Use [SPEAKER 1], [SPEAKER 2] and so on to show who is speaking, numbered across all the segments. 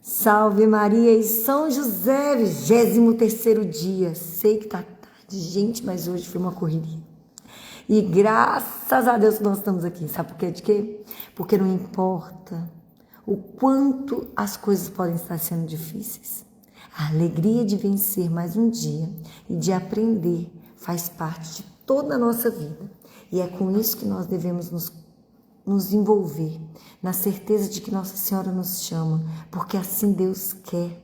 [SPEAKER 1] Salve Maria e São José, 23º dia. Sei que tá tarde, gente, mas hoje foi uma correria. E graças a Deus que nós estamos aqui. Sabe por quê? De quê? Porque não importa o quanto as coisas podem estar sendo difíceis. A alegria de vencer mais um dia e de aprender faz parte de toda a nossa vida. E é com isso que nós devemos nos envolver, na certeza de que Nossa Senhora nos chama, porque assim Deus quer.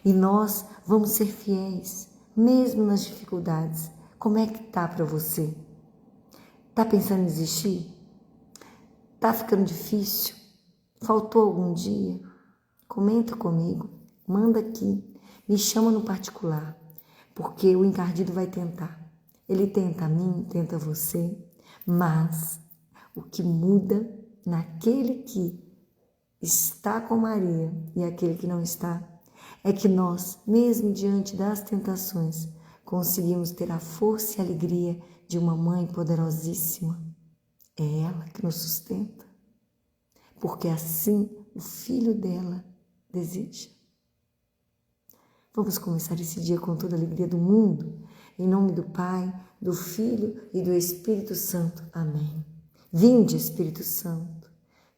[SPEAKER 1] E nós vamos ser fiéis, mesmo nas dificuldades. Como é que tá para você? Tá pensando em desistir? Tá ficando difícil? Faltou algum dia? Comenta comigo, manda aqui, me chama no particular, porque o encardido vai tentar. Ele tenta a mim, tenta você, mas o que muda naquele que está com Maria e aquele que não está, é que nós, mesmo diante das tentações, conseguimos ter a força e a alegria de uma mãe poderosíssima. É ela que nos sustenta, porque assim o filho dela deseja. Vamos começar esse dia com toda a alegria do mundo, em nome do Pai, do Filho e do Espírito Santo. Amém. Vinde, Espírito Santo,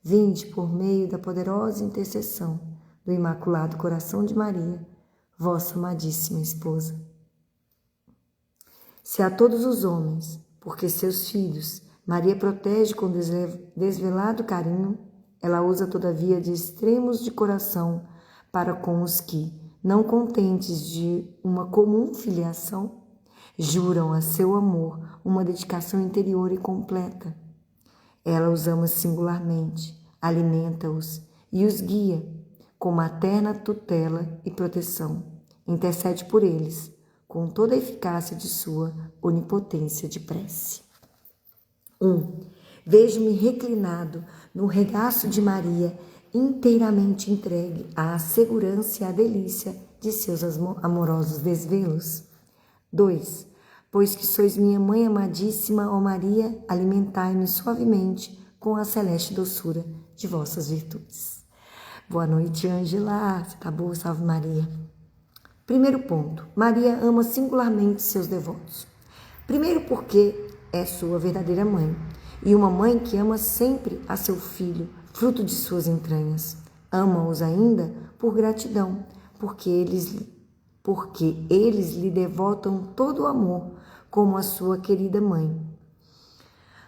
[SPEAKER 1] vinde por meio da poderosa intercessão do Imaculado Coração de Maria, vossa amadíssima esposa. Se a todos os homens, porque seus filhos, Maria protege com desvelado carinho, ela usa todavia de extremos de coração para com os que, não contentes de uma comum filiação, juram a seu amor uma dedicação interior e completa. Ela os ama singularmente, alimenta-os e os guia com materna tutela e proteção. Intercede por eles, com toda a eficácia de sua onipotência de prece. 1. Vejo-me reclinado no regaço de Maria, inteiramente entregue à segurança e à delícia de seus amorosos desvelos. 2. Pois que sois minha mãe amadíssima, ó Maria, alimentai-me suavemente com a celeste doçura de vossas virtudes. Boa noite, Ângela. Você tá boa? Salve Maria. Primeiro ponto. Maria ama singularmente seus devotos. Primeiro porque é sua verdadeira mãe. E uma mãe que ama sempre a seu filho, fruto de suas entranhas. Ama-os ainda por gratidão, porque eles lhe devotam todo o amor, como a sua querida mãe.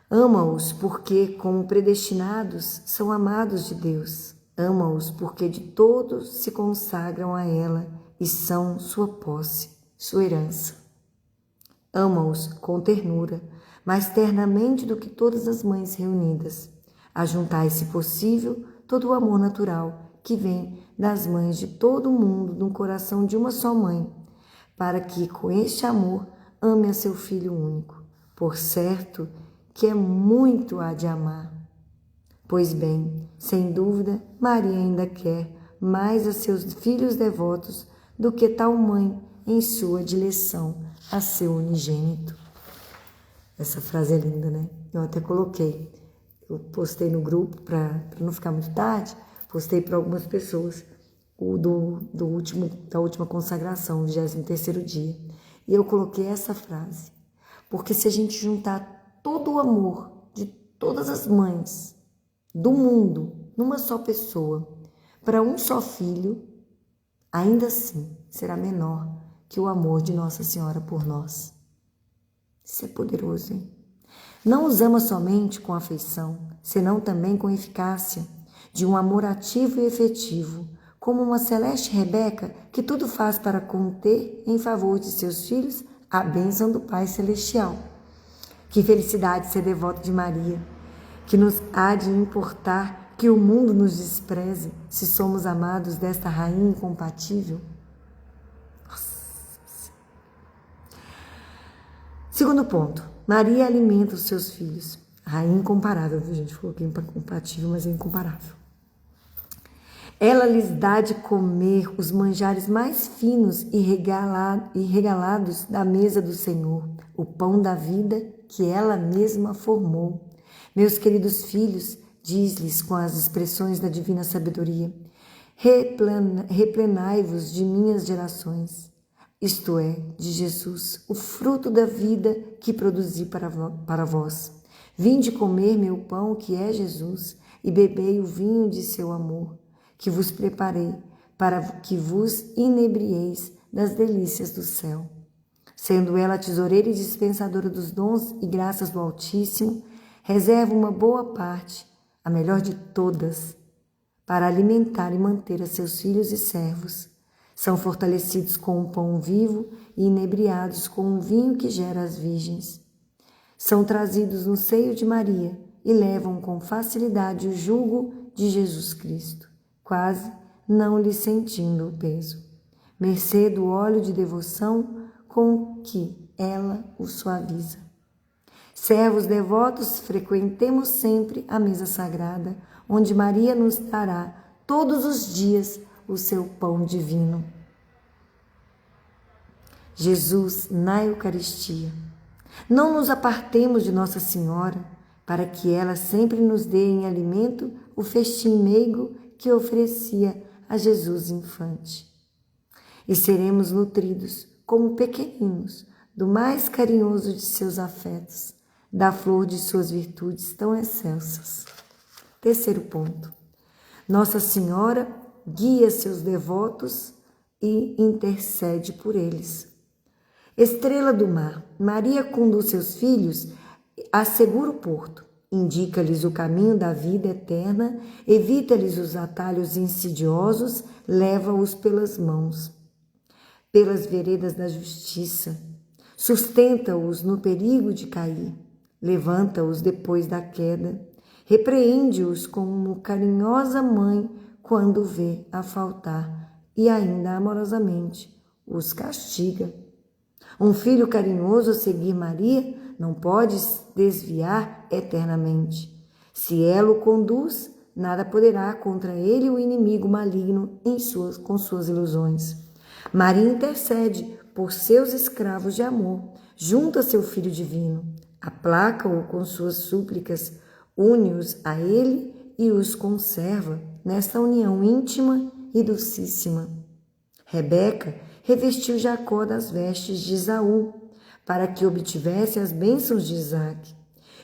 [SPEAKER 1] Ama-os porque, como predestinados, são amados de Deus. Ama-os porque de todos se consagram a ela e são sua posse, sua herança. Ama-os com ternura, mais ternamente do que todas as mães reunidas. Ajuntai, se possível, todo o amor natural que vem das mães de todo o mundo no coração de uma só mãe, para que, com este amor, ame a seu filho único. Por certo que é muito há de amar. Pois bem, sem dúvida, Maria ainda quer mais a seus filhos devotos do que tal mãe em sua dileção a seu unigênito. Essa frase é linda, né? Eu até coloquei. Eu postei no grupo para não ficar muito tarde, postei para algumas pessoas o da última consagração, 23º dia. E eu coloquei essa frase. Porque se a gente juntar todo o amor de todas as mães do mundo numa só pessoa, para um só filho, ainda assim será menor que o amor de Nossa Senhora por nós. Isso é poderoso, hein? Não os ama somente com afeição, senão também com eficácia, de um amor ativo e efetivo, como uma celeste Rebeca que tudo faz para conter em favor de seus filhos a bênção do Pai Celestial. Que felicidade ser devoto de Maria, que nos há de importar que o mundo nos despreze se somos amados desta rainha incompatível. Nossa. Segundo ponto, Maria alimenta os seus filhos. Rainha incomparável, viu gente? Coloquei incompatível, mas é incomparável. Ela lhes dá de comer os manjares mais finos e regalados da mesa do Senhor, o pão da vida que ela mesma formou. Meus queridos filhos, diz-lhes com as expressões da divina sabedoria, replenai-vos de minhas gerações, isto é, de Jesus, o fruto da vida que produzi para vós. Vinde comer meu pão, que é Jesus, e bebei o vinho de seu amor, que vos preparei, para que vos inebrieis das delícias do céu. Sendo ela tesoureira e dispensadora dos dons e graças do Altíssimo, reserva uma boa parte, a melhor de todas, para alimentar e manter a seus filhos e servos. São fortalecidos com o pão vivo e inebriados com o vinho que gera as virgens. São trazidos no seio de Maria e levam com facilidade o jugo de Jesus Cristo, quase não lhe sentindo o peso, mercê do óleo de devoção com que ela o suaviza. Servos devotos, frequentemos sempre a mesa sagrada, onde Maria nos dará todos os dias o seu pão divino. Jesus na Eucaristia. Não nos apartemos de Nossa Senhora, para que ela sempre nos dê em alimento o festim meigo que oferecia a Jesus infante. E seremos nutridos, como pequeninos, do mais carinhoso de seus afetos, da flor de suas virtudes tão excelsas. Terceiro ponto. Nossa Senhora guia seus devotos e intercede por eles. Estrela do mar, Maria conduz seus filhos a seguro porto, indica-lhes o caminho da vida eterna, evita-lhes os atalhos insidiosos, leva-os pelas mãos, pelas veredas da justiça, sustenta-os no perigo de cair, levanta-os depois da queda, repreende-os como carinhosa mãe quando vê a faltar e ainda amorosamente os castiga. Um filho carinhoso a seguir Maria não pode desviar eternamente. Se ela o conduz, nada poderá contra ele o inimigo maligno com suas ilusões. Maria intercede por seus escravos de amor, junto a seu Filho divino, aplaca-o com suas súplicas, une-os a ele e os conserva nesta união íntima e docíssima. Rebeca revestiu Jacó das vestes de Esaú, para que obtivesse as bênçãos de Isaque.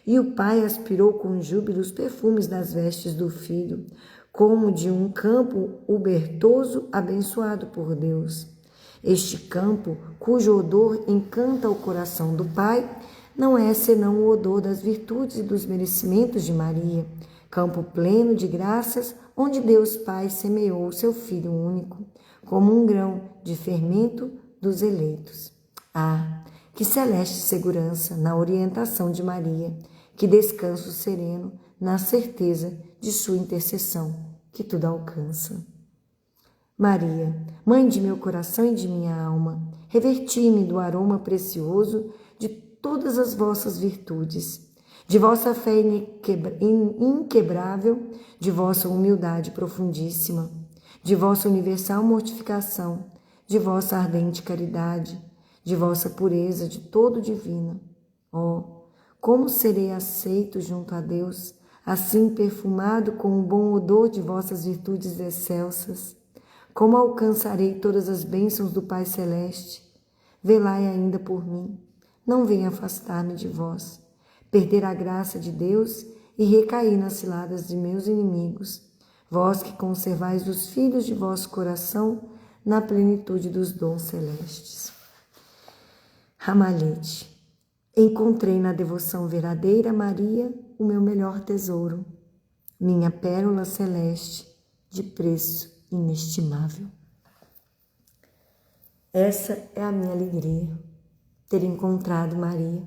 [SPEAKER 1] E o pai aspirou com júbilo os perfumes das vestes do filho, como de um campo ubertoso abençoado por Deus. Este campo, cujo odor encanta o coração do pai, não é senão o odor das virtudes e dos merecimentos de Maria, campo pleno de graças, onde Deus Pai semeou o seu Filho único, como um grão de fermento dos eleitos. Ah, que celeste segurança na orientação de Maria, que descanso sereno na certeza de sua intercessão, que tudo alcança. Maria, mãe de meu coração e de minha alma, reverti-me do aroma precioso de todas as vossas virtudes, de vossa fé inquebrável, de vossa humildade profundíssima, de vossa universal mortificação, de vossa ardente caridade, de vossa pureza de todo divina. Oh, como serei aceito junto a Deus, assim perfumado com o bom odor de vossas virtudes excelsas? Como alcançarei todas as bênçãos do Pai Celeste? Velai ainda por mim, não venha afastar-me de vós, perder a graça de Deus e recair nas ciladas de meus inimigos, vós que conservais os filhos de vosso coração na plenitude dos dons celestes. Ramalhete. Encontrei na devoção verdadeira a Maria o meu melhor tesouro, minha pérola celeste de preço inestimável. Essa é a minha alegria, ter encontrado Maria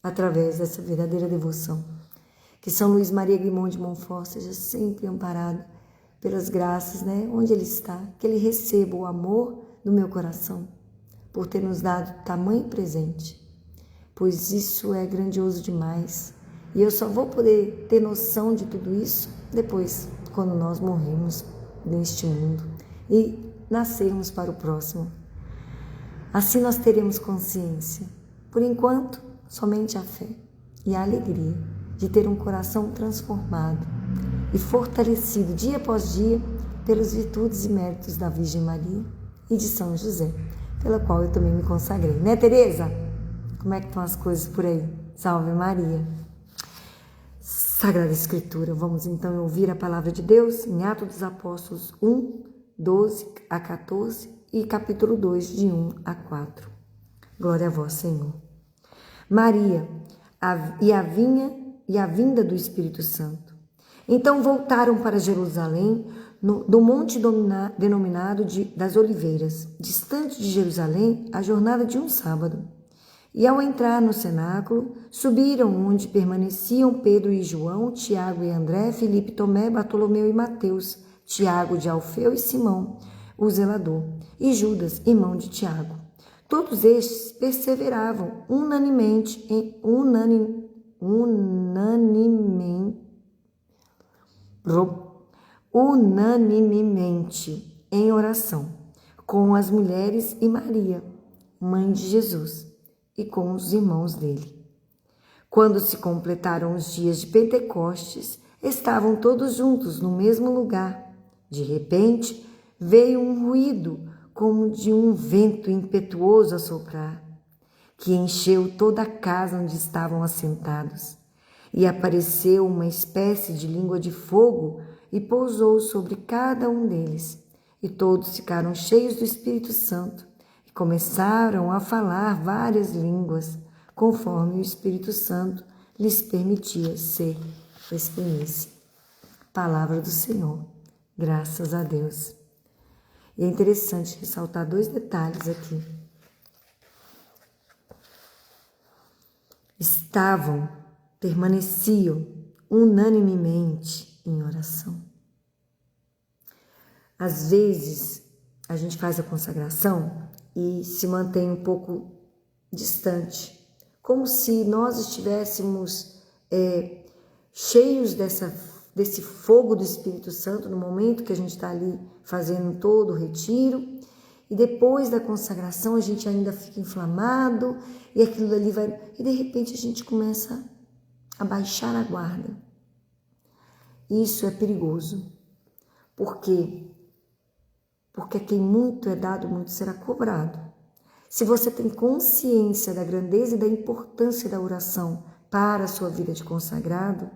[SPEAKER 1] através dessa verdadeira devoção. Que São Luís Maria Grimond de Montfort seja sempre amparado pelas graças, onde ele está, que ele receba o amor do meu coração, por ter nos dado tamanho presente, pois isso é grandioso demais. E eu só vou poder ter noção de tudo isso depois, quando nós morrermos neste mundo e nascermos para o próximo. Assim nós teremos consciência. Por enquanto, somente a fé e a alegria de ter um coração transformado e fortalecido dia após dia pelas virtudes e méritos da Virgem Maria e de São José, pela qual eu também me consagrei. Né, Tereza? Como é que estão as coisas por aí? Salve Maria! Sagrada Escritura, vamos então ouvir a palavra de Deus em Atos dos Apóstolos 1, 12 a 14 e capítulo 2, de 1 a 4. Glória a vós, Senhor. Maria e a vinda do Espírito Santo. Então voltaram para Jerusalém, do monte denominado das Oliveiras, distante de Jerusalém, a jornada de um sábado. E ao entrar no cenáculo, subiram onde permaneciam Pedro e João, Tiago e André, Filipe, Tomé, Bartolomeu e Mateus, Tiago de Alfeu e Simão, o zelador, e Judas, irmão de Tiago. Todos estes perseveravam unanimemente em oração, com as mulheres e Maria, mãe de Jesus, e com os irmãos dele. Quando se completaram os dias de Pentecostes, estavam todos juntos no mesmo lugar. De repente, veio um ruído como de um vento impetuoso a soprar, que encheu toda a casa onde estavam assentados. E apareceu uma espécie de língua de fogo e pousou sobre cada um deles. E todos ficaram cheios do Espírito Santo e começaram a falar várias línguas, conforme o Espírito Santo lhes permitia exprimir-se. Palavra do Senhor. Graças a Deus. E é interessante ressaltar dois detalhes aqui. Permaneciam unanimemente em oração. Às vezes, a gente faz a consagração e se mantém um pouco distante, como se nós estivéssemos cheios desse fogo do Espírito Santo no momento que a gente está ali fazendo todo o retiro, e depois da consagração a gente ainda fica inflamado e aquilo ali vai... E de repente a gente começa a baixar a guarda. Isso é perigoso. Por quê? Porque a quem muito é dado, muito será cobrado. Se você tem consciência da grandeza e da importância da oração para a sua vida de consagrado,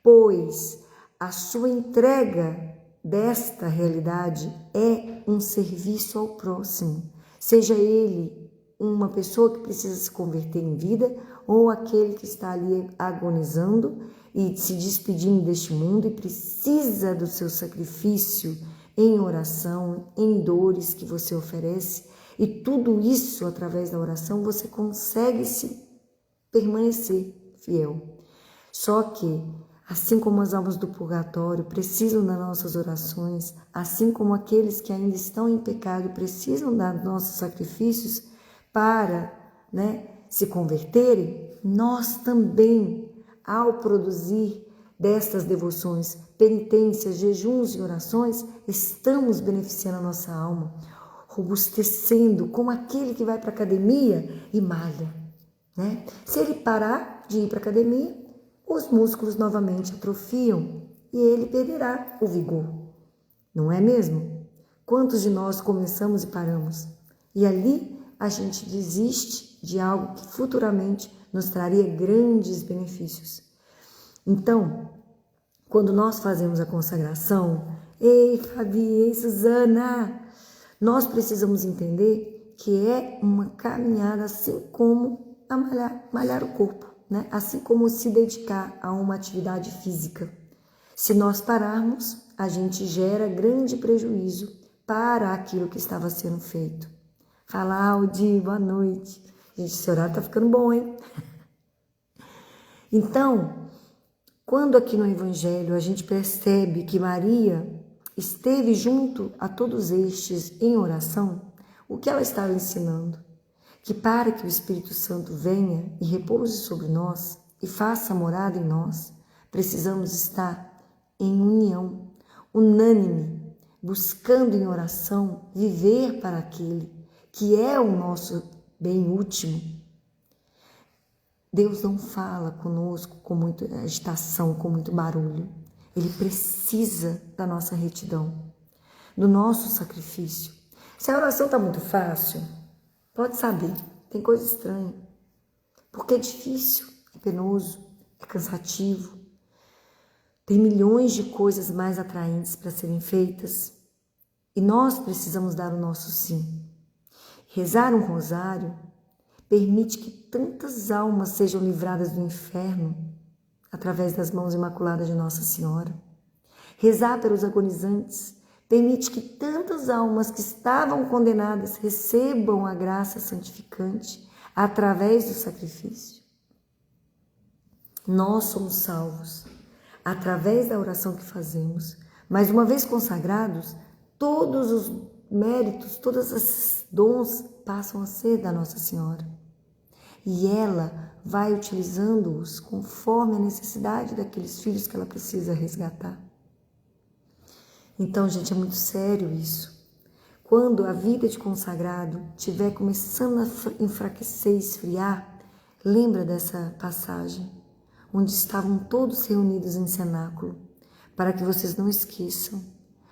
[SPEAKER 1] pois a sua entrega desta realidade é um serviço ao próximo, seja ele uma pessoa que precisa se converter em vida ou aquele que está ali agonizando e se despedindo deste mundo e precisa do seu sacrifício em oração, em dores que você oferece, e tudo isso através da oração você consegue se permanecer fiel. Só que assim como as almas do purgatório precisam das nossas orações, assim como aqueles que ainda estão em pecado precisam dos nossos sacrifícios para, se converterem, nós também, ao produzir destas devoções, penitências, jejuns e orações, estamos beneficiando a nossa alma, robustecendo como aquele que vai para a academia e malha. Se ele parar de ir para a academia, os músculos novamente atrofiam e ele perderá o vigor. Não é mesmo? Quantos de nós começamos e paramos? E ali a gente desiste de algo que futuramente nos traria grandes benefícios. Então, quando nós fazemos a consagração, ei Fabi, ei Suzana, nós precisamos entender que é uma caminhada assim como a malhar o corpo. Assim como se dedicar a uma atividade física. Se nós pararmos, a gente gera grande prejuízo para aquilo que estava sendo feito. Fala, Aldi, boa noite. Gente, esse horário tá ficando bom, hein? Então, quando aqui no Evangelho a gente percebe que Maria esteve junto a todos estes em oração, o que ela estava ensinando? Que para que o Espírito Santo venha e repouse sobre nós e faça morada em nós, precisamos estar em união, unânime, buscando em oração viver para aquele que é o nosso bem último. Deus não fala conosco com muita agitação, com muito barulho. Ele precisa da nossa retidão. do nosso sacrifício. Se a oração está muito fácil, pode saber, tem coisa estranha. Porque é difícil, é penoso, é cansativo. Tem milhões de coisas mais atraentes para serem feitas. E nós precisamos dar o nosso sim. Rezar um rosário permite que tantas almas sejam livradas do inferno através das mãos imaculadas de Nossa Senhora. Rezar pelos agonizantes permite que tantas almas que estavam condenadas recebam a graça santificante através do sacrifício. Nós somos salvos através da oração que fazemos, mas uma vez consagrados, todos os méritos, todos os dons passam a ser da Nossa Senhora. E ela vai utilizando-os conforme a necessidade daqueles filhos que ela precisa resgatar. Então, gente, é muito sério isso. Quando a vida de consagrado estiver começando a enfraquecer e esfriar, lembra dessa passagem, onde estavam todos reunidos em cenáculo, para que vocês não esqueçam.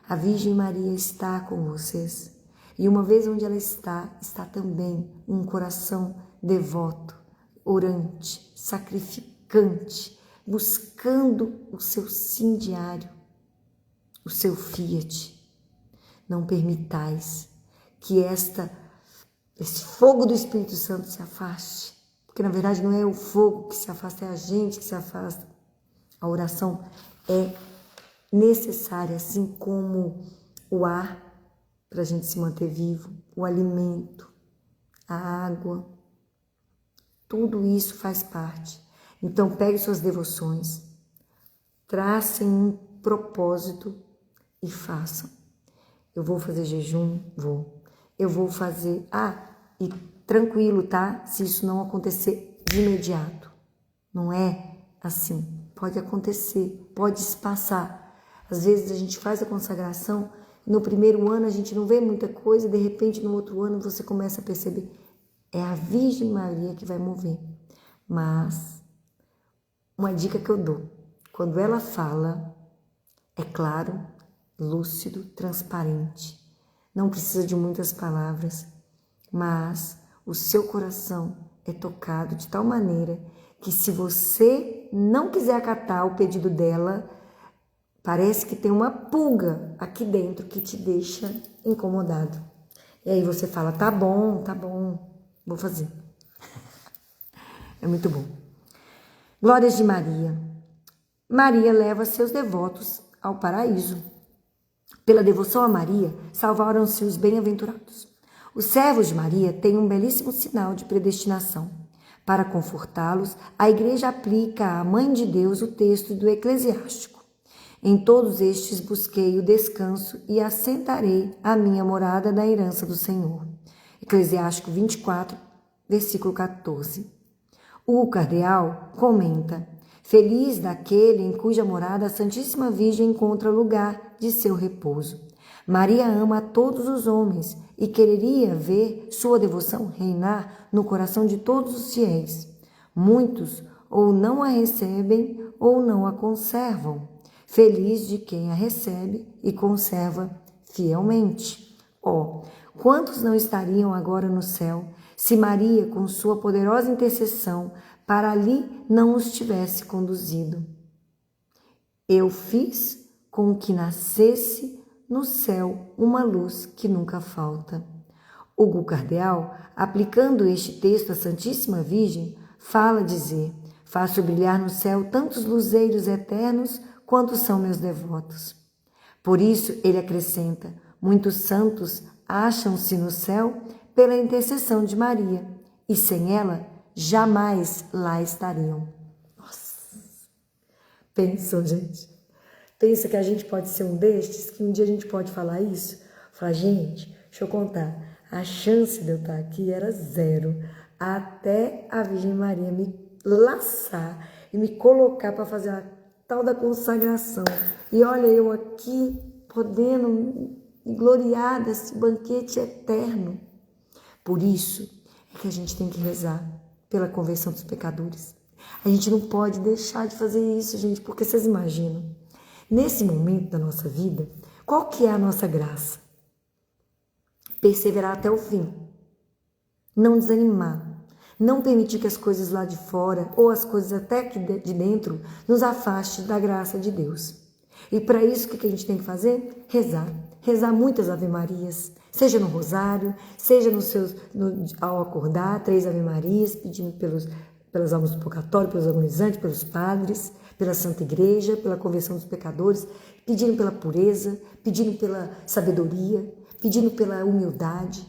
[SPEAKER 1] A Virgem Maria está com vocês. E uma vez onde ela está também um coração devoto, orante, sacrificante, buscando o seu sim diário, o seu fiat. Não permitais que esse fogo do Espírito Santo se afaste, porque na verdade não é o fogo que se afasta, é a gente que se afasta. A oração é necessária, assim como o ar para a gente se manter vivo, o alimento, a água, tudo isso faz parte. Então pegue suas devoções, tracem um propósito e façam. Eu vou fazer jejum? Vou. Eu vou fazer... e tranquilo, tá? Se isso não acontecer de imediato. Não é assim. Pode acontecer, pode se passar. Às vezes a gente faz a consagração, no primeiro ano a gente não vê muita coisa, de repente no outro ano você começa a perceber. É a Virgem Maria que vai mover. Mas, uma dica que eu dou, quando ela fala, é claro, lúcido, transparente. Não precisa de muitas palavras, mas o seu coração é tocado de tal maneira que se você não quiser acatar o pedido dela, parece que tem uma pulga aqui dentro que te deixa incomodado. E aí você fala, tá bom, vou fazer. É muito bom. Glórias de Maria. Maria leva seus devotos ao paraíso. Pela devoção a Maria, salvaram-se os bem-aventurados. Os servos de Maria têm um belíssimo sinal de predestinação. Para confortá-los, a Igreja aplica à Mãe de Deus o texto do Eclesiástico. Em todos estes busquei o descanso e assentarei a minha morada na herança do Senhor. Eclesiástico 24, versículo 14. O cardeal comenta: feliz daquele em cuja morada a Santíssima Virgem encontra lugar de seu repouso. Maria ama a todos os homens e quereria ver sua devoção reinar no coração de todos os fiéis. Muitos ou não a recebem ou não a conservam. Feliz de quem a recebe e conserva fielmente. Quantos não estariam agora no céu se Maria, com sua poderosa intercessão, para ali não os tivesse conduzido? Eu fiz com que nascesse no céu uma luz que nunca falta. Hugo Cardeal, aplicando este texto à Santíssima Virgem, fala dizer: faço brilhar no céu tantos luzeiros eternos quanto são meus devotos. Por isso, ele acrescenta: muitos santos acham-se no céu pela intercessão de Maria, e sem ela jamais lá estariam. Nossa! Pensam, gente. Pensa que a gente pode ser um destes, que um dia a gente pode falar isso? Falar, gente, deixa eu contar, a chance de eu estar aqui era 0, até a Virgem Maria me laçar e me colocar para fazer a tal da consagração. E olha eu aqui, podendo me gloriar desse banquete eterno. Por isso é que a gente tem que rezar pela conversão dos pecadores. A gente não pode deixar de fazer isso, gente, porque vocês imaginam, nesse momento da nossa vida, qual que é a nossa graça? Perseverar até o fim. Não desanimar. Não permitir que as coisas lá de fora, ou as coisas até aqui de dentro, nos afaste da graça de Deus. E para isso, o que a gente tem que fazer? Rezar. Rezar muitas Ave-Marias. Seja no rosário, seja ao acordar, 3 Ave-Marias, pedindo pelas almas do purgatório, pelos agonizantes, pelos padres, pela Santa Igreja, pela conversão dos pecadores, pedindo pela pureza, pedindo pela sabedoria, pedindo pela humildade.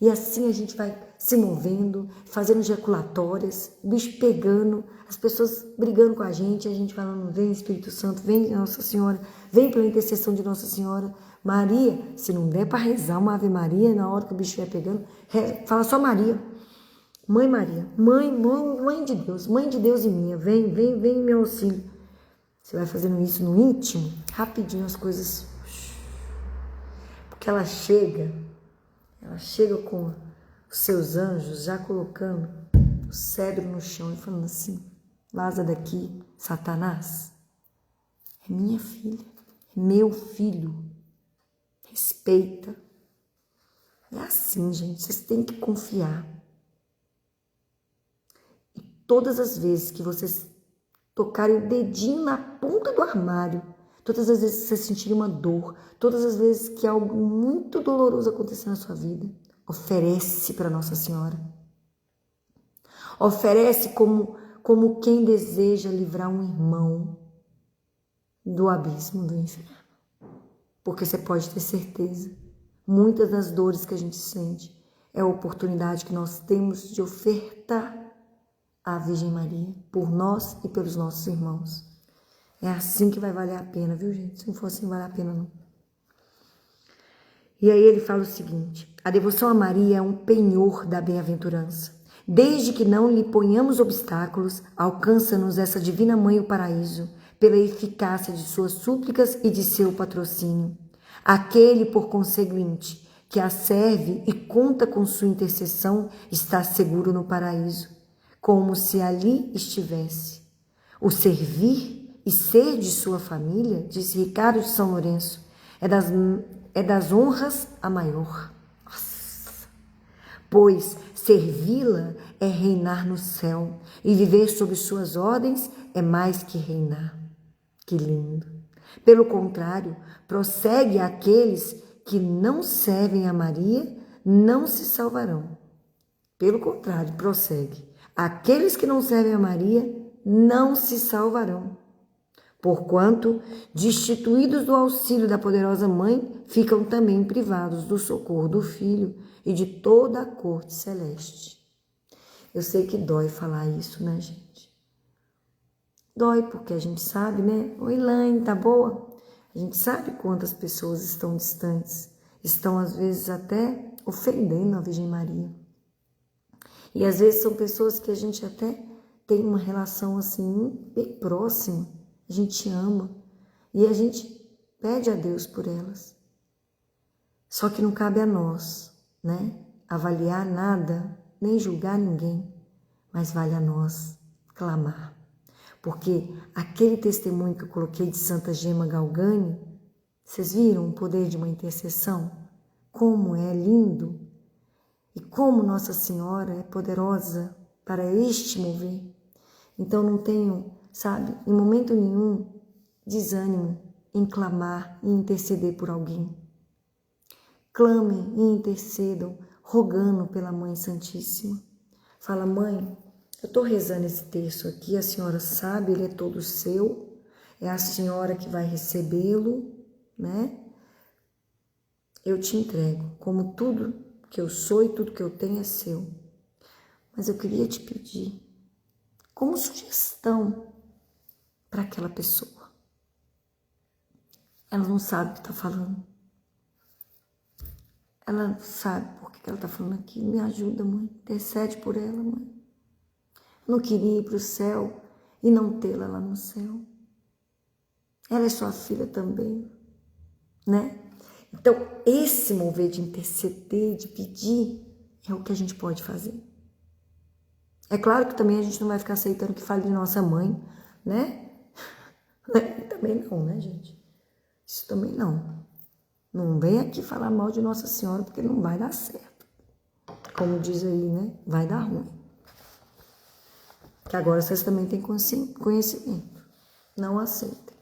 [SPEAKER 1] E assim a gente vai se movendo, fazendo jaculatórias, o bicho pegando, as pessoas brigando com a gente falando, vem Espírito Santo, vem Nossa Senhora, vem pela intercessão de Nossa Senhora. Maria, se não der para rezar uma Ave Maria, na hora que o bicho vai pegando, fala só Maria. Mãe Maria, mãe de Deus e minha, vem em meu auxílio. Você vai fazendo isso no íntimo, rapidinho as coisas, porque ela chega com os seus anjos já colocando o cérebro no chão e falando assim, vaza daqui, Satanás, é minha filha, é meu filho, respeita. É assim, gente, vocês têm que confiar. E todas as vezes que vocês tocarem o dedinho na ponta do armário, todas as vezes que vocês sentirem uma dor, todas as vezes que algo muito doloroso acontecer na sua vida, oferece para Nossa Senhora. Oferece como quem deseja livrar um irmão do abismo do inferno. Porque você pode ter certeza, muitas das dores que a gente sente é a oportunidade que nós temos de ofertar à Virgem Maria por nós e pelos nossos irmãos. É assim que vai valer a pena, viu, gente? Se não for assim, não vale a pena, não. E aí ele fala o seguinte, a devoção a Maria é um penhor da bem-aventurança. Desde que não lhe ponhamos obstáculos, alcança-nos essa divina mãe o paraíso, pela eficácia de suas súplicas e de seu patrocínio. Aquele, por conseguinte, que a serve e conta com sua intercessão, está seguro no paraíso, como se ali estivesse. O servir e ser de sua família, disse Ricardo de São Lourenço, é das honras a maior. Nossa. Pois servi-la é reinar no céu, e viver sob suas ordens é mais que reinar. Que lindo! Pelo contrário, prossegue aqueles que não servem a Maria, não se salvarão. Pelo contrário, prossegue. Aqueles que não servem a Maria, não se salvarão. Porquanto, destituídos do auxílio da poderosa Mãe, ficam também privados do socorro do Filho e de toda a corte celeste. Eu sei que dói falar isso, né, gente? Dói porque a gente sabe, né? Oi, Elaine, tá boa? A gente sabe quantas pessoas estão distantes, estão às vezes até ofendendo a Virgem Maria. E às vezes são pessoas que a gente até tem uma relação assim bem próxima, a gente ama e a gente pede a Deus por elas. Só que não cabe a nós, né? Avaliar nada, nem julgar ninguém, mas vale a nós clamar. Porque aquele testemunho que eu coloquei de Santa Gema Galgani, vocês viram o poder de uma intercessão? Como é lindo! E como Nossa Senhora é poderosa para este mover. Então não tenho, sabe, em momento nenhum, desânimo em clamar e interceder por alguém. Clamem e intercedam, rogando pela Mãe Santíssima. Fala, Mãe, eu estou rezando esse texto aqui, a senhora sabe, ele é todo seu, é a senhora que vai recebê-lo, né? Eu te entrego, como tudo que eu sou e tudo que eu tenho é seu. Mas eu queria te pedir, como sugestão para aquela pessoa. Ela não sabe o que está falando. Ela não sabe por que ela está falando aquilo. Me ajuda, Mãe. Intercede por ela, Mãe. Não queria ir para o céu e não tê-la lá no céu. Ela é sua filha também, né? Então, esse mover de interceder, de pedir, é o que a gente pode fazer. É claro que também a gente não vai ficar aceitando que fale de nossa mãe, né? Também não, né, gente? Isso também não, Não vem aqui falar mal de Nossa Senhora, porque não vai dar certo. Como diz aí, né? Vai dar ruim. Que agora vocês também têm conhecimento. Não aceitem.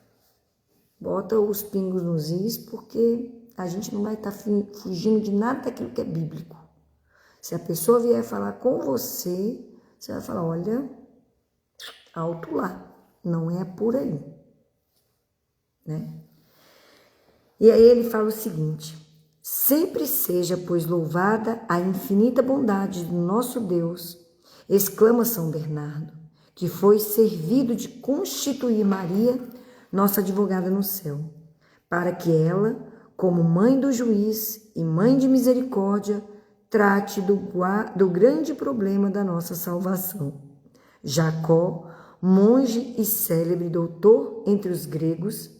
[SPEAKER 1] Bota os pingos nos is, porque a gente não vai estar fugindo de nada daquilo que é bíblico. Se a pessoa vier falar com você, você vai falar, olha, alto lá. Não é por aí. Né? E aí ele fala o seguinte: sempre seja, pois, louvada a infinita bondade do nosso Deus, exclama São Bernardo, que foi servido de constituir Maria, nossa advogada no céu, para que ela, como mãe do juiz e mãe de misericórdia, trate do grande problema da nossa salvação. Jacó, monge e célebre doutor entre os gregos,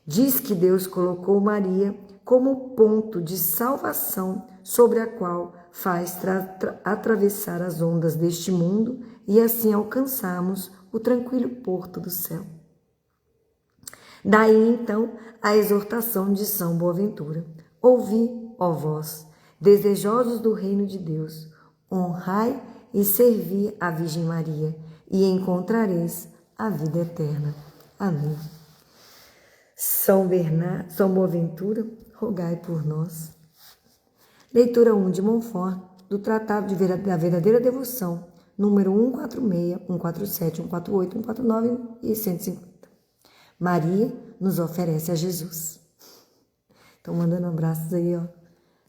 [SPEAKER 1] diz que Deus colocou Maria como ponto de salvação sobre a qual faz atravessar as ondas deste mundo e assim alcançarmos o tranquilo porto do céu. Daí, então, a exortação de São Boaventura. Ouvi, ó vós, desejosos do reino de Deus, honrai e servi a Virgem Maria, e encontrareis a vida eterna. Amém. São Boaventura, rogai por nós. Leitura 1 de Montfort, do Tratado da Verdadeira Devoção, número 146, 147, 148, 149 e 150. Maria nos oferece a Jesus. Estão mandando abraços aí, ó.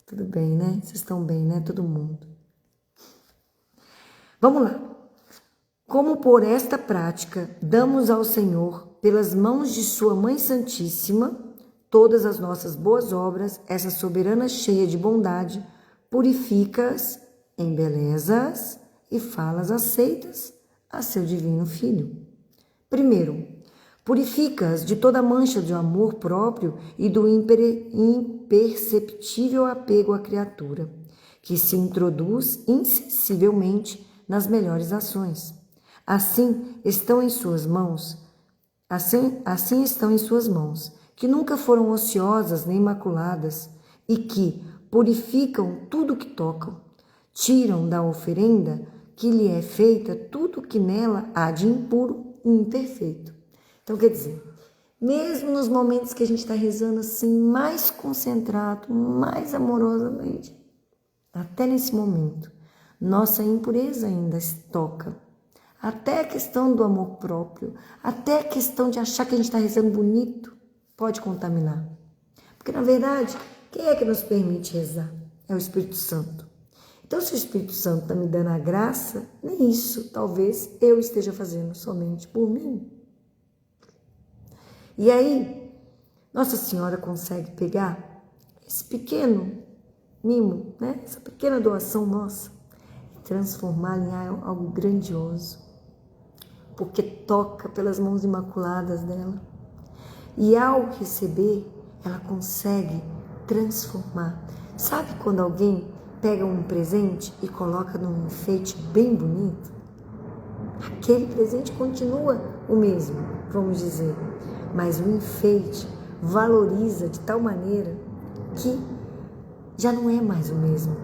[SPEAKER 1] Tudo bem, né? Vocês estão bem, né? Todo mundo. Vamos lá. Como por esta prática damos ao Senhor, pelas mãos de sua Mãe Santíssima, todas as nossas boas obras, essa soberana cheia de bondade, purifica-as, embeleza-as e fala-as aceitas a seu divino Filho. Primeiro, purifica-as de toda mancha de amor próprio e do imperceptível apego à criatura, que se introduz insensivelmente nas melhores ações. Assim estão em suas mãos, que nunca foram ociosas nem maculadas e que purificam tudo que tocam, tiram da oferenda que lhe é feita tudo que nela há de impuro e imperfeito. Então, quer dizer, mesmo nos momentos que a gente está rezando assim, mais concentrado, mais amorosamente, até nesse momento, nossa impureza ainda se toca. Até a questão do amor próprio, até a questão de achar que a gente está rezando bonito, pode contaminar. Porque, na verdade, quem é que nos permite rezar? É o Espírito Santo. Então, se o Espírito Santo está me dando a graça, nem isso, talvez, eu esteja fazendo somente por mim. E aí, Nossa Senhora consegue pegar esse pequeno mimo, né? Essa pequena doação nossa, e transformá-la em algo grandioso, porque toca pelas mãos imaculadas dela. E ao receber, ela consegue transformar. Sabe quando alguém pega um presente e coloca num enfeite bem bonito? Aquele presente continua o mesmo, vamos dizer, mas o enfeite valoriza de tal maneira que já não é mais o mesmo.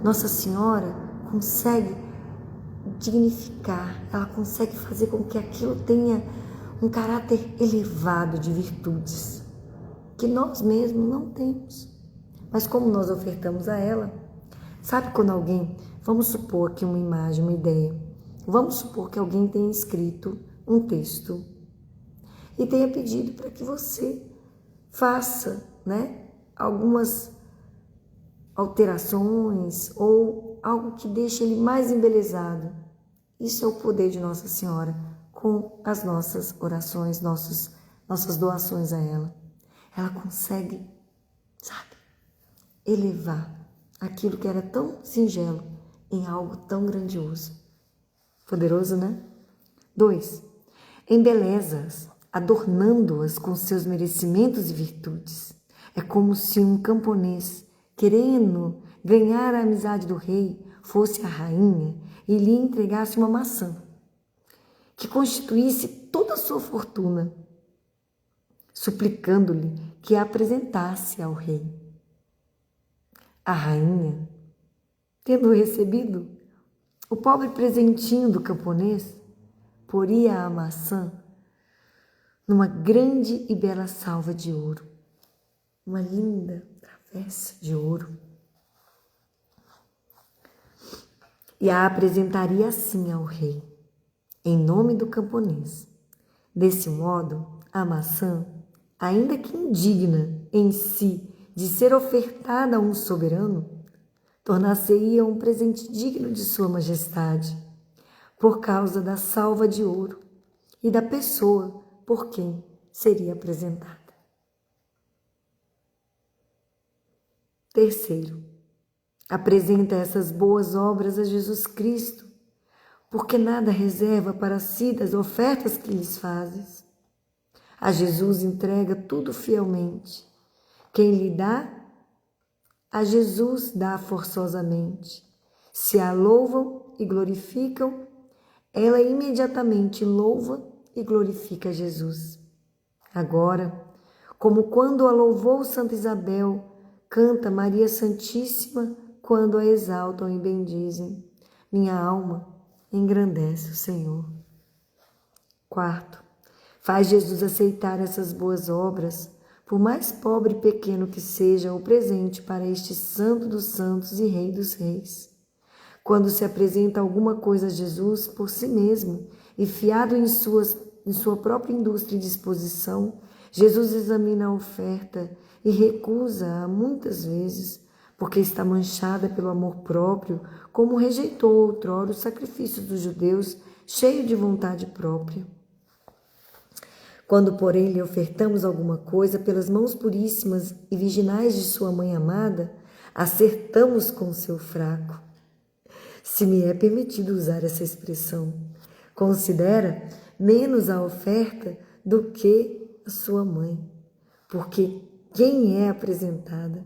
[SPEAKER 1] Nossa Senhora consegue dignificar, ela consegue fazer com que aquilo tenha um caráter elevado de virtudes, que nós mesmos não temos. Mas como nós ofertamos a ela, sabe quando alguém, vamos supor aqui uma imagem, uma ideia, vamos supor que alguém tenha escrito um texto e tenha pedido para que você faça, né, algumas alterações ou algo que deixe ele mais embelezado. Isso é o poder de Nossa Senhora com as nossas orações, nossas doações a ela. Ela consegue, sabe, elevar aquilo que era tão singelo em algo tão grandioso. Poderoso, né? 2. Embeleza-as, adornando-as com seus merecimentos e virtudes. É como se um camponês, querendo ganhar a amizade do rei, fosse a rainha e lhe entregasse uma maçã, que constituísse toda a sua fortuna. suplicando-lhe que a apresentasse ao rei. A rainha, tendo recebido o pobre presentinho do camponês, poria a maçã numa grande e bela salva de ouro, uma linda travessa de ouro, e a apresentaria assim ao rei, em nome do camponês. Desse modo, a maçã, ainda que indigna em si de ser ofertada a um soberano, tornar-se-ia um presente digno de sua majestade, por causa da salva de ouro e da pessoa por quem seria apresentada. Terceiro, apresenta essas boas obras a Jesus Cristo, porque nada reserva para si das ofertas que lhes fazes. A Jesus entrega tudo fielmente. Quem lhe dá, a Jesus dá forçosamente. Se a louvam e glorificam, ela imediatamente louva e glorifica Jesus. Agora, como quando a louvou Santa Isabel, canta Maria Santíssima quando a exaltam e bendizem. Minha alma engrandece o Senhor. Quarto, faz Jesus aceitar essas boas obras, por mais pobre e pequeno que seja o presente para este Santo dos Santos e Rei dos Reis. Quando se apresenta alguma coisa a Jesus por si mesmo e fiado em sua própria indústria e disposição, Jesus examina a oferta e recusa-a muitas vezes, porque está manchada pelo amor próprio, como rejeitou outrora os sacrifícios dos judeus, cheio de vontade própria. Quando, porém, lhe ofertamos alguma coisa pelas mãos puríssimas e virginais de sua mãe amada, acertamos com seu fraco. Se me é permitido usar essa expressão, considera menos a oferta do que a sua mãe, porque quem é apresentada,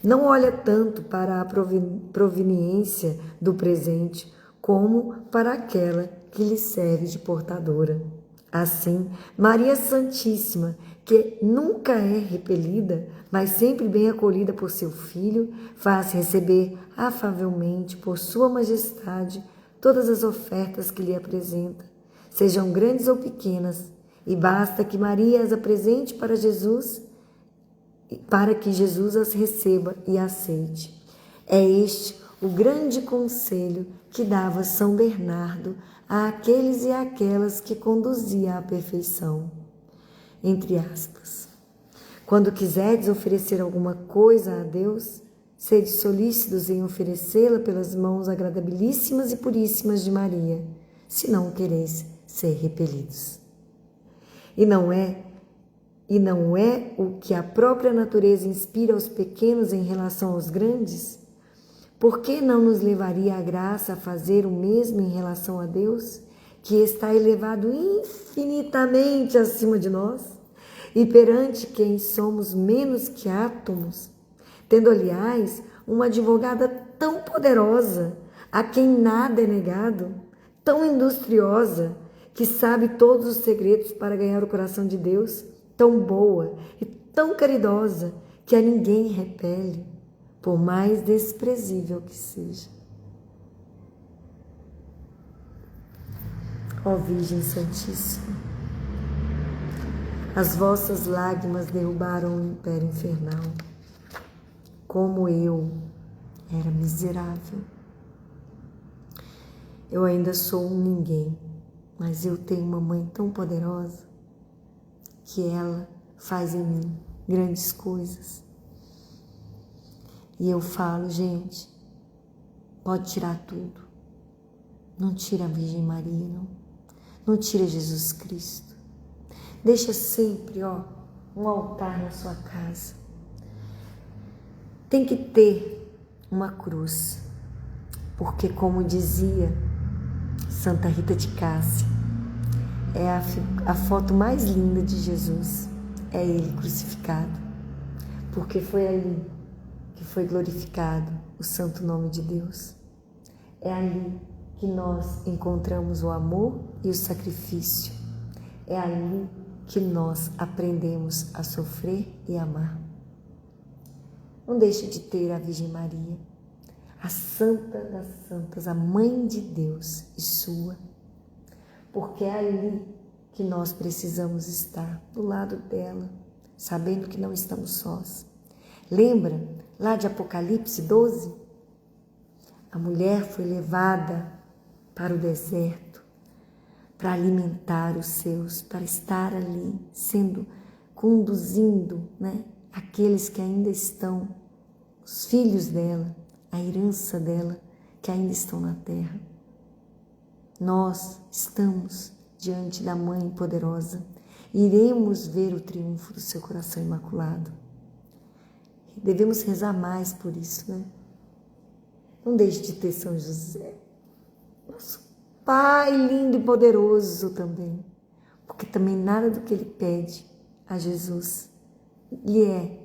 [SPEAKER 1] não olha tanto para a proveniência do presente como para aquela que lhe serve de portadora. Assim, Maria Santíssima, que nunca é repelida, mas sempre bem acolhida por seu filho, faz receber afavelmente por sua majestade todas as ofertas que lhe apresenta, sejam grandes ou pequenas, e basta que Maria as apresente para Jesus, para que Jesus as receba e aceite. É este o grande conselho que dava São Bernardo àqueles e àquelas que conduzia à perfeição. Entre aspas. Quando quiserdes oferecer alguma coisa a Deus, sede solícitos em oferecê-la pelas mãos agradabilíssimas e puríssimas de Maria, se não quereis ser repelidos. E não é o que a própria natureza inspira aos pequenos em relação aos grandes? Por que não nos levaria a graça a fazer o mesmo em relação a Deus, que está elevado infinitamente acima de nós, e perante quem somos menos que átomos, tendo, aliás, uma advogada tão poderosa, a quem nada é negado, tão industriosa, que sabe todos os segredos para ganhar o coração de Deus, tão boa e tão caridosa, que a ninguém repele, por mais desprezível que seja. Ó Virgem Santíssima, as vossas lágrimas derrubaram o império infernal. Como eu era miserável. Eu ainda sou um ninguém, mas eu tenho uma mãe tão poderosa que ela faz em mim grandes coisas. E eu falo, gente, pode tirar tudo. Não tira a Virgem Maria, não. Não tira Jesus Cristo. Deixa sempre, um altar na sua casa. Tem que ter uma cruz, porque, como dizia Santa Rita de Cássia, é a foto mais linda de Jesus, é Ele crucificado, porque foi ali que foi glorificado o santo nome de Deus. É ali que nós encontramos o amor e o sacrifício. É ali que nós aprendemos a sofrer e amar. Não deixe de ter a Virgem Maria, a Santa das Santas, a Mãe de Deus e sua, porque é ali que nós precisamos estar, do lado dela, sabendo que não estamos sós. Lembra lá de Apocalipse 12? A mulher foi levada para o deserto para alimentar os seus, para estar ali, conduzindo, aqueles que ainda estão, os filhos dela, a herança dela, que ainda estão na terra. Nós estamos diante da Mãe poderosa, iremos ver o triunfo do seu coração imaculado. Devemos rezar mais por isso, Não deixe de ter São José, nosso Pai lindo e poderoso também, porque também nada do que ele pede a Jesus lhe é,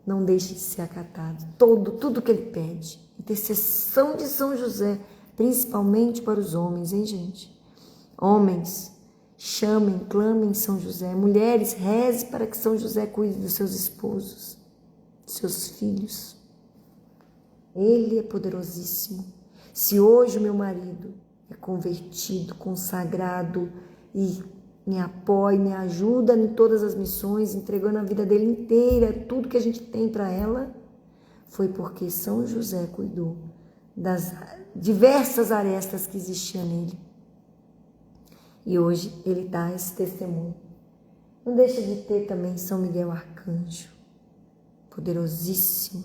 [SPEAKER 1] Não deixe de ser acatado. Tudo que ele pede. Intercessão de São José, principalmente para os homens, hein, gente? Homens, chamem, clamem São José. Mulheres, reze para que São José cuide dos seus esposos, dos seus filhos. Ele é poderosíssimo. Se hoje o meu marido é convertido, consagrado e me apoia, me ajuda em todas as missões, entregando a vida dele inteira, tudo que a gente tem para ela, foi porque São José cuidou das diversas arestas que existiam nele. E hoje ele dá esse testemunho. Não deixa de ter também São Miguel Arcanjo, poderosíssimo,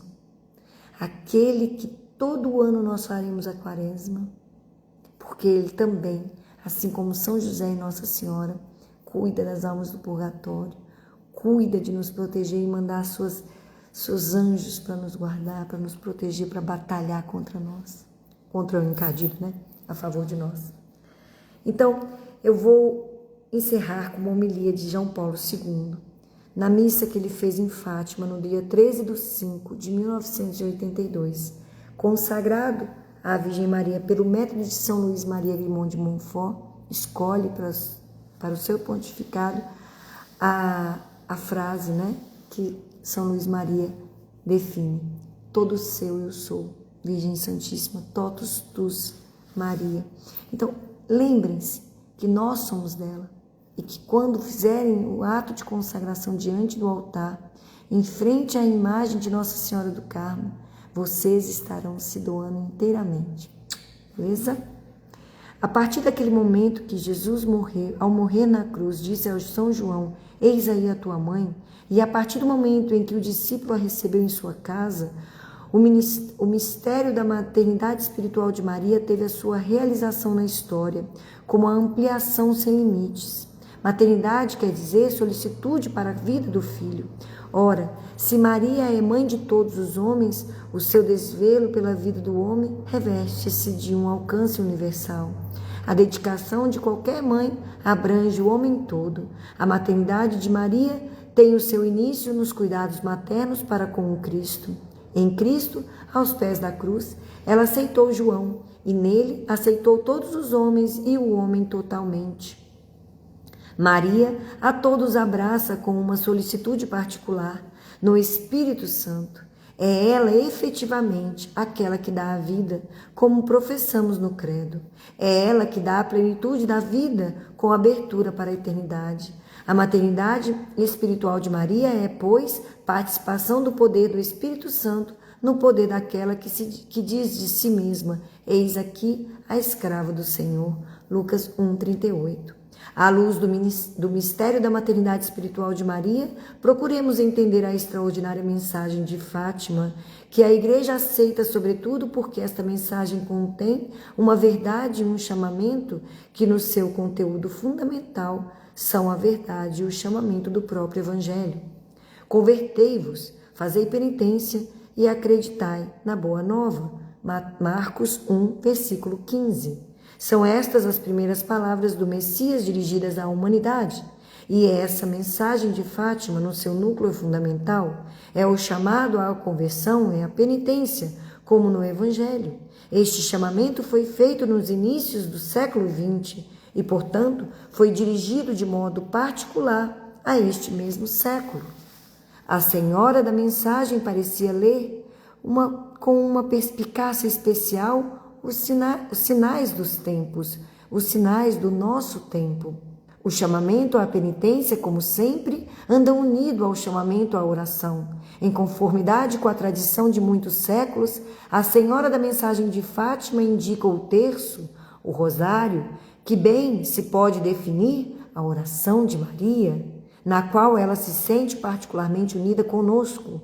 [SPEAKER 1] aquele que todo ano nós faremos a quaresma, porque ele também, assim como São José e Nossa Senhora, cuida das almas do purgatório, cuida de nos proteger e mandar seus anjos para nos guardar, para nos proteger, para batalhar contra nós, contra o encadido, a favor de nós. Então, eu vou encerrar com uma homilia de João Paulo II, na missa que ele fez em Fátima, no dia 13/5 de 1982, consagrado à Virgem Maria pelo método de São Luís Maria Grimond de Montfort. Escolhe para o seu pontificado a frase, que São Luís Maria define: todo seu eu sou, Virgem Santíssima, totus tus Maria. Então, lembrem-se que nós somos dela e que quando fizerem o ato de consagração diante do altar, em frente à imagem de Nossa Senhora do Carmo, vocês estarão se doando inteiramente. Beleza? A partir daquele momento que Jesus morreu, ao morrer na cruz, disse ao São João: eis aí a tua mãe, e a partir do momento em que o discípulo a recebeu em sua casa, o mistério da maternidade espiritual de Maria teve a sua realização na história, como a ampliação sem limites. Maternidade quer dizer solicitude para a vida do filho. Ora, se Maria é mãe de todos os homens, o seu desvelo pela vida do homem reveste-se de um alcance universal. A dedicação de qualquer mãe abrange o homem todo. A maternidade de Maria tem o seu início nos cuidados maternos para com o Cristo. Em Cristo, aos pés da cruz, ela aceitou João e nele aceitou todos os homens e o homem totalmente. Maria a todos abraça com uma solicitude particular no Espírito Santo. É ela efetivamente aquela que dá a vida, como professamos no credo. É ela que dá a plenitude da vida com abertura para a eternidade. A maternidade espiritual de Maria é, pois, participação do poder do Espírito Santo no poder daquela que diz de si mesma: eis aqui a escrava do Senhor. Lucas 1:38. À luz do mistério da maternidade espiritual de Maria, procuremos entender a extraordinária mensagem de Fátima, que a Igreja aceita sobretudo porque esta mensagem contém uma verdade e um chamamento que no seu conteúdo fundamental são a verdade e o chamamento do próprio Evangelho. Convertei-vos, fazei penitência e acreditai na Boa Nova. Marcos 1, versículo 15. São estas as primeiras palavras do Messias dirigidas à humanidade. E essa mensagem de Fátima, no seu núcleo fundamental, é o chamado à conversão, é a penitência, como no Evangelho. Este chamamento foi feito nos inícios do século XX e, portanto, foi dirigido de modo particular a este mesmo século. A senhora da mensagem parecia ler com uma perspicácia especial os sinais dos tempos, os sinais do nosso tempo. O chamamento à penitência, como sempre, anda unido ao chamamento à oração. Em conformidade com a tradição de muitos séculos, a Senhora da Mensagem de Fátima indica o terço, o rosário, que bem se pode definir a oração de Maria, na qual ela se sente particularmente unida conosco.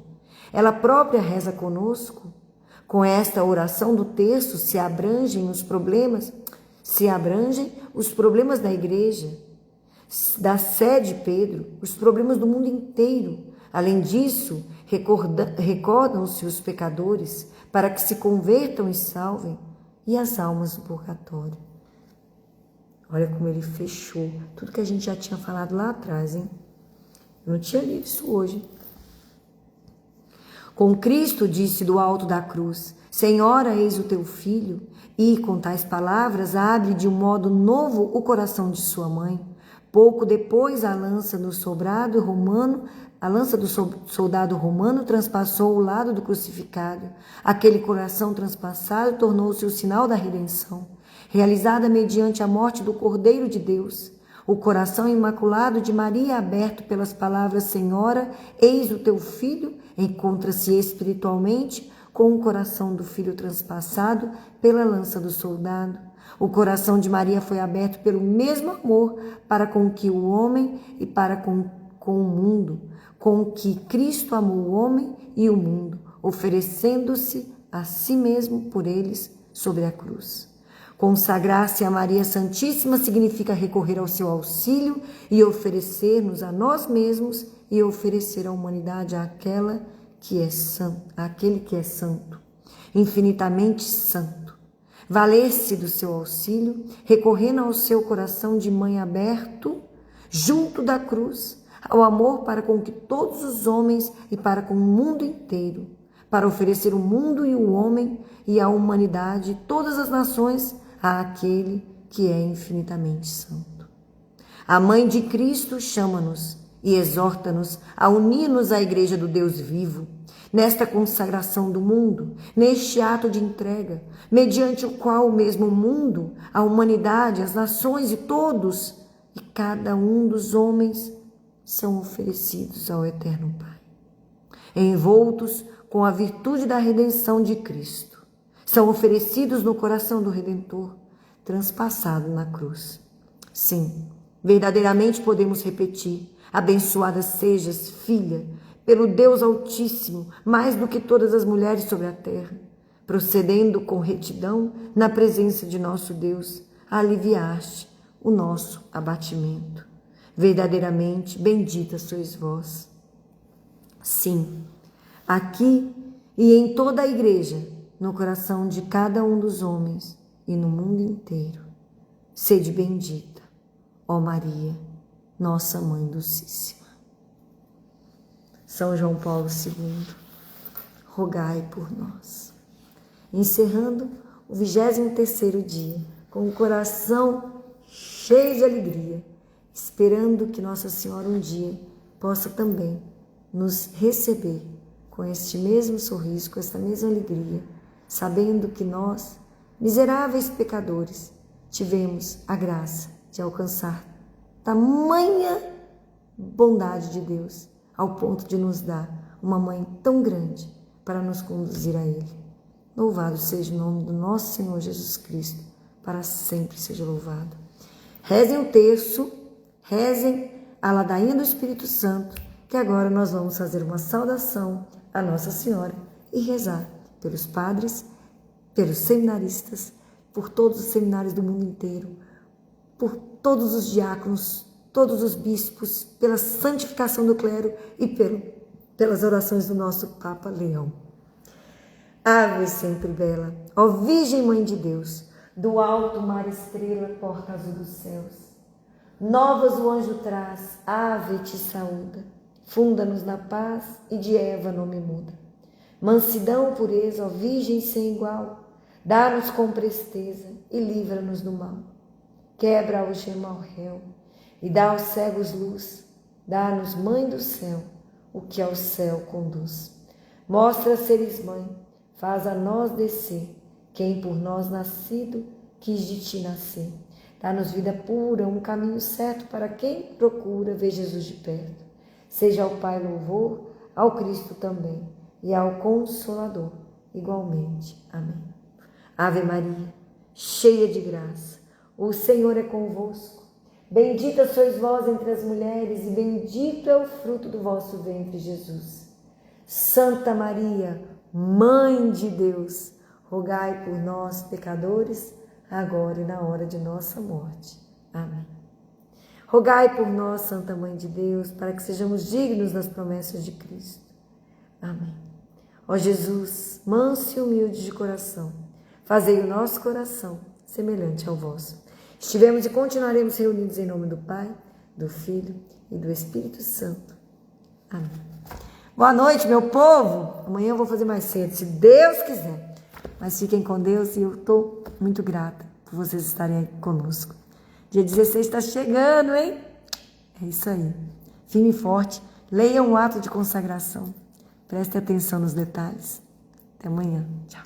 [SPEAKER 1] Ela própria reza conosco. Com esta oração do terço se abrangem os problemas da igreja, da sé de Pedro, os problemas do mundo inteiro. Além disso, recordam-se os pecadores para que se convertam e salvem, e as almas do purgatório. Olha como ele fechou tudo que a gente já tinha falado lá atrás, hein? Eu não tinha lido isso hoje. Com Cristo disse do alto da cruz: Senhora, eis o teu filho. E, com tais palavras, abre de um modo novo o coração de sua mãe. Pouco depois, a lança do soldado romano transpassou o lado do crucificado. Aquele coração transpassado tornou-se o sinal da redenção, realizada mediante a morte do Cordeiro de Deus. O coração imaculado de Maria, aberto pelas palavras Senhora, eis o teu filho, encontra-se espiritualmente com o coração do filho transpassado pela lança do soldado. O coração de Maria foi aberto pelo mesmo amor para com que o homem e para com o mundo, com que Cristo amou o homem e o mundo, oferecendo-se a si mesmo por eles sobre a cruz. Consagrar-se a Maria Santíssima significa recorrer ao seu auxílio e oferecer-nos a nós mesmos e oferecer à humanidade àquele que é santo, infinitamente santo. Valer-se do seu auxílio, recorrendo ao seu coração de mãe aberto, junto da cruz, ao amor para com que todos os homens e para com o mundo inteiro, para oferecer o mundo e o homem e a humanidade, todas as nações, àquele que é infinitamente santo. A Mãe de Cristo chama-nos e exorta-nos a unir-nos à Igreja do Deus vivo, nesta consagração do mundo, neste ato de entrega, mediante o qual o mesmo mundo, a humanidade, as nações e todos, e cada um dos homens são oferecidos ao Eterno Pai, envoltos com a virtude da redenção de Cristo, são oferecidos no coração do Redentor, transpassado na cruz. Sim, verdadeiramente podemos repetir: abençoada sejas, filha, pelo Deus Altíssimo, mais do que todas as mulheres sobre a terra, procedendo com retidão na presença de nosso Deus, aliviaste o nosso abatimento. Verdadeiramente bendita sois vós. Sim, aqui e em toda a igreja, no coração de cada um dos homens e no mundo inteiro, sede bendita, ó Maria, nossa Mãe Docíssima. São João Paulo II, rogai por nós. Encerrando o 23º dia, com o coração cheio de alegria, esperando que Nossa Senhora um dia possa também nos receber com este mesmo sorriso, com esta mesma alegria, sabendo que nós, miseráveis pecadores, tivemos a graça de alcançar tamanha bondade de Deus, ao ponto de nos dar uma mãe tão grande para nos conduzir a Ele. Louvado seja o nome do nosso Senhor Jesus Cristo, para sempre seja louvado. Rezem o terço, rezem a ladainha do Espírito Santo, que agora nós vamos fazer uma saudação a Nossa Senhora e rezar pelos padres, pelos seminaristas, por todos os seminários do mundo inteiro, por todos os diáconos, todos os bispos, pela santificação do clero e pelas orações do nosso Papa Leão. Ave sempre bela, ó Virgem Mãe de Deus, do alto mar estrela, porta azul dos céus. Novas o anjo traz, ave te saúda, funda-nos na paz e de Eva nome muda. Mansidão, pureza, ó Virgem sem igual, dá-nos com presteza e livra-nos do mal. quebra a algema ao réu e dá aos cegos luz. Dá-nos, Mãe do céu, o que ao céu conduz. Mostra seres mãe, faz a nós descer, quem por nós nascido quis de ti nascer. Dá-nos vida pura, um caminho certo para quem procura ver Jesus de perto. Seja ao Pai louvor, ao Cristo também, e ao Consolador, igualmente. Amém. Ave Maria, cheia de graça, o Senhor é convosco. Bendita sois vós entre as mulheres, e bendito é o fruto do vosso ventre, Jesus. Santa Maria, Mãe de Deus, rogai por nós, pecadores, agora e na hora de nossa morte. Amém. Rogai por nós, Santa Mãe de Deus, para que sejamos dignos das promessas de Cristo. Amém. Ó Jesus, manso e humilde de coração, fazei o nosso coração semelhante ao vosso. Estivemos e continuaremos reunidos em nome do Pai, do Filho e do Espírito Santo. Amém. Boa noite, meu povo. Amanhã eu vou fazer mais cedo, se Deus quiser. Mas fiquem com Deus e eu estou muito grata por vocês estarem aí conosco. Dia 16 está chegando, hein? É isso aí. Firme e forte. Leiam o ato de consagração. Prestem atenção nos detalhes. Até amanhã. Tchau.